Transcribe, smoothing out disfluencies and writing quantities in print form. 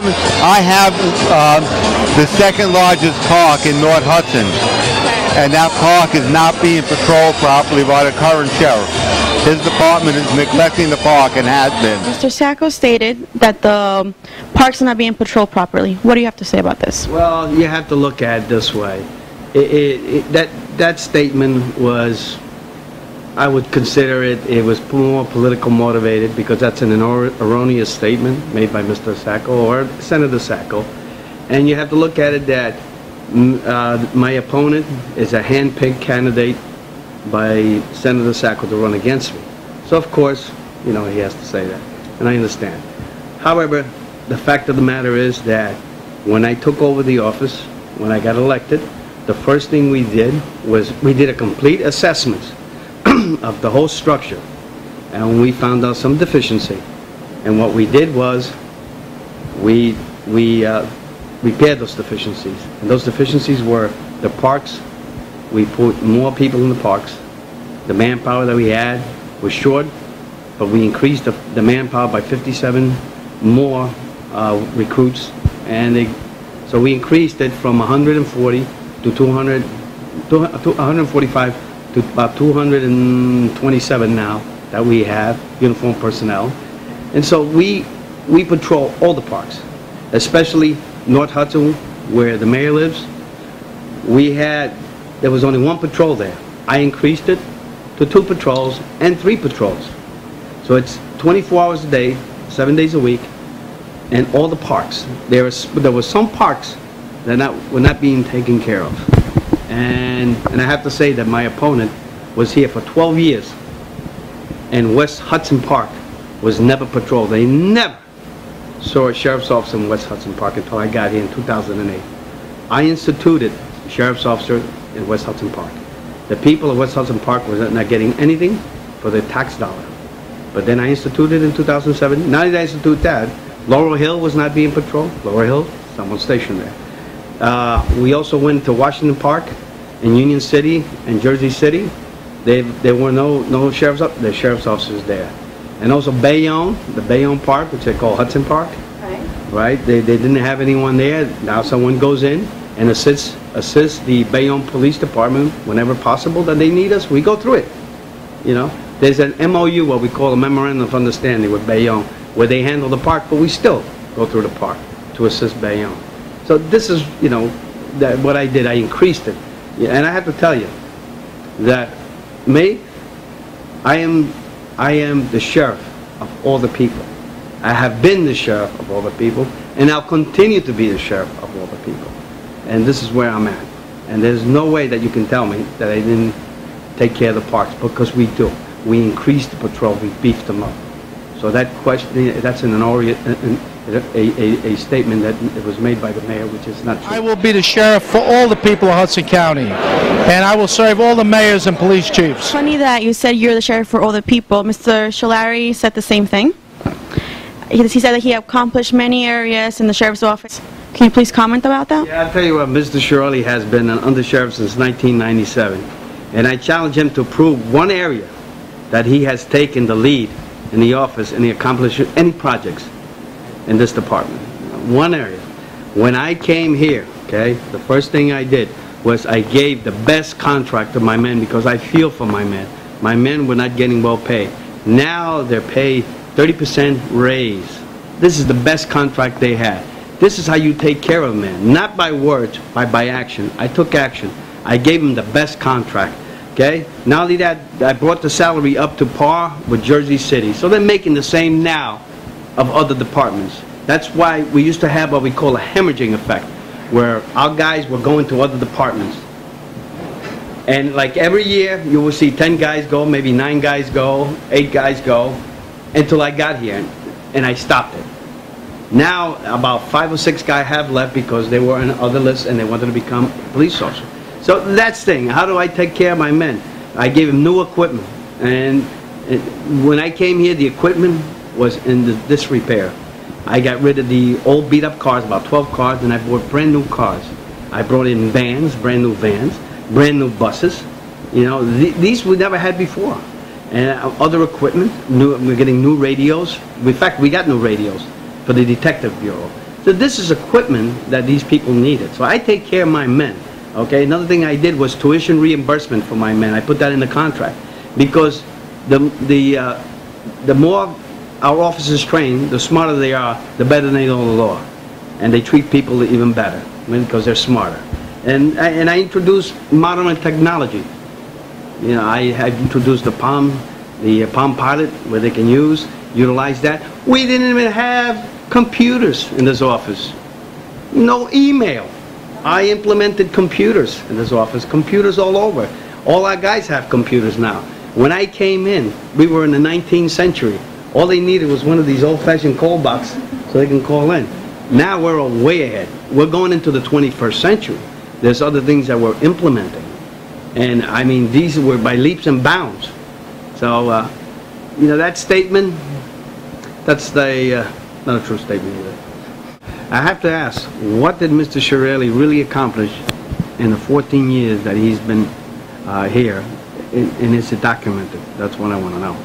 I have the second largest park in North Hudson, and that park is not being patrolled properly by the current sheriff. His department is neglecting the park and has been. Mr. Sacco stated that the parks are not being patrolled properly. What do you have to say about this? Well, you have to look at it this way. That statement was, I would consider it was more political motivated, because that's an erroneous statement made by Mr. Sacco or Senator Sacco. And you have to look at it that my opponent is a hand-picked candidate by Senator Sacco to run against me. So of course, you know, he has to say that, and I understand. However, the fact of the matter is that when I took over the office, when I got elected, the first thing we did was we did a complete assessment of the whole structure, and we found out some deficiency. And what we did was we repaired those deficiencies. And those deficiencies were the parks. We put more people in the parks. The manpower that we had was short, but we increased the manpower by 57 more recruits, and so we increased it from 140 to 145 to about 227 now that we have uniformed personnel. And so we patrol all the parks, especially North Hudson, where the mayor lives. There was only one patrol there. I increased it to 2 patrols and 3 patrols. So it's 24 hours a day, 7 days a week, and all the parks. There were some parks that were not being taken care of. And I have to say that my opponent was here for 12 years, and West Hudson Park was never patrolled. They never saw a sheriff's officer in West Hudson Park until I got here in 2008. I instituted a sheriff's officer in West Hudson Park. The people of West Hudson Park were not getting anything for their tax dollar. But then I instituted in 2007. Now that I institute that, Laurel Hill was not being patrolled. Laurel Hill, someone stationed there. We also went to Washington Park in Union City and Jersey City. There were no sheriff's officers there. And also Bayonne, the Bayonne Park, which they call Hudson Park. Right? They didn't have anyone there. Now someone goes in and assists the Bayonne Police Department whenever possible that they need us. We go through it. You know, there's an MOU, what we call a Memorandum of Understanding with Bayonne, where they handle the park, but we still go through the park to assist Bayonne. So this is, you know, what I did. I increased it. Yeah, and I have to tell you that I am the sheriff of all the people. I have been the sheriff of all the people, and I'll continue to be the sheriff of all the people. And this is where I'm at. And there's no way that you can tell me that I didn't take care of the parks, because we do. We increased the patrol, we beefed them up. So that question, that's a statement that was made by the mayor, which is not true. I will be the sheriff for all the people of Hudson County, and I will serve all the mayors and police chiefs. Funny that you said you're the sheriff for all the people. Mr. Schillari said the same thing. He said that he accomplished many areas in the sheriff's office. Can you please comment about that? Yeah, I'll tell you what, Mr. Schillari has been an undersheriff since 1997, and I challenge him to prove one area that he has taken the lead in the office and he accomplished any projects in this department. One area. When I came here, okay, the first thing I did was I gave the best contract to my men, because I feel for my men. My men were not getting well paid. Now they're paid 30% raise. This is the best contract they had. This is how you take care of men, not by words, by action. I took action. I gave them the best contract. Okay? Not only that, I brought the salary up to par with Jersey City. So they're making the same now of other departments. That's why we used to have what we call a hemorrhaging effect, where our guys were going to other departments. And like every year, you will see 10 guys go, maybe 9 guys go, 8 guys go, until I got here, and I stopped it. Now, about 5 or 6 guys have left because they were on other lists and they wanted to become police officers. So that's the thing. How do I take care of my men? I gave them new equipment. And when I came here, the equipment was in disrepair. I got rid of the old beat-up cars, about 12 cars, and I bought brand new cars. I brought in vans, brand new vans, brand new buses. You know, these we never had before. And other equipment, we're getting new radios. In fact, we got new radios for the Detective Bureau. So this is equipment that these people needed. So I take care of my men. Okay. Another thing I did was tuition reimbursement for my men. I put that in the contract because the more our officers train, the smarter they are, the better they know the law, and they treat people even better because they're smarter. And I introduced modern technology. You know, I have introduced the Palm Pilot, where they can utilize that. We didn't even have computers in this office. No email. I implemented computers in this office. Computers all over. All our guys have computers now. When I came in, we were in the 19th century. All they needed was one of these old-fashioned call boxes so they can call in. Now we're way ahead. We're going into the 21st century. There's other things that we're implementing. And I mean, these were by leaps and bounds. So, you know, that statement, that's not a true statement either. I have to ask, what did Mr. Schillari really accomplish in the 14 years that he's been here, and is it documented? That's what I want to know.